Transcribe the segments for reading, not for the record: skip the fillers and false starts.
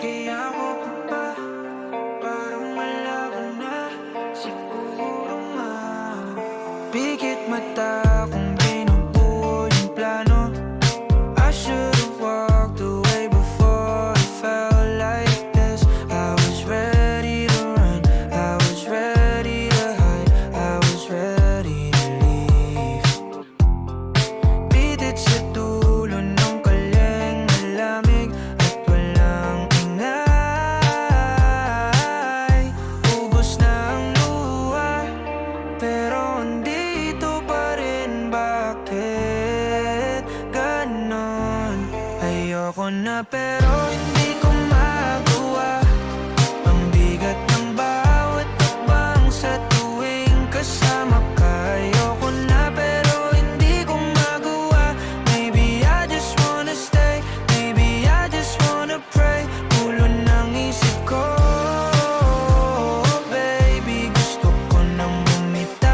Kaya ako pa ba, parang malabo na. Siguro nga pigit mata kung binubuo yung plano. I should've walked away before it felt like this. I was ready to run, I was ready to hide, I was ready to leave. Pitit sa dulo ng kaleng malamig at walang ingay. Ubos na ang luha, pero andito pa rin. Bakit ganon? Ayoko na pero hindi ko magawa. Ang bigat ng bawat hakbang sa tuwing kasama ka. Ayoko na pero hindi ko magawa. Maybe I just wanna stay, maybe I just wanna pray. Ulo ng isip ko, baby, gusto ko nang bumitaw.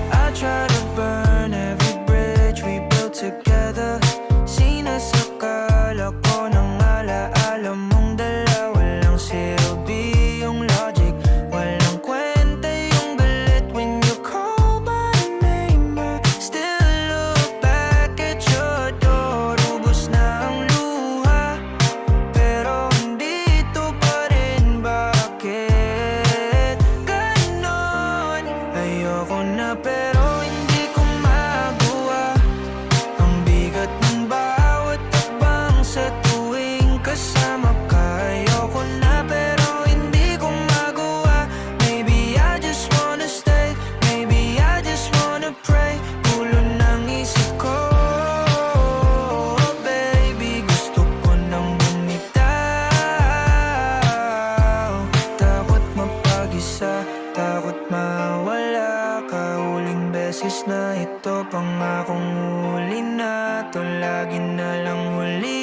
I try to burn every bridge we built together. Sinasakal ako ng alaala mong dala. Walang silbi yung logic, walang kwenta yung galit. When you call my name, I still look back at your door. Ubos na ang luha, pero andito pa rin. Bakit ganon? Ayoko na pero hindi ko magawa. Ang bigat ng bawat hakbang sa tuwing kasama ka. Ayoko na pero hindi ko magawa. Maybe I just wanna stay, maybe I just wanna pray. Gulo ng isip ko, baby, gusto ko nang bumitaw. Takot mapag-isa, takot mawala ka. Huling beses na ito, pangakong huli na to. Lagi na lang huli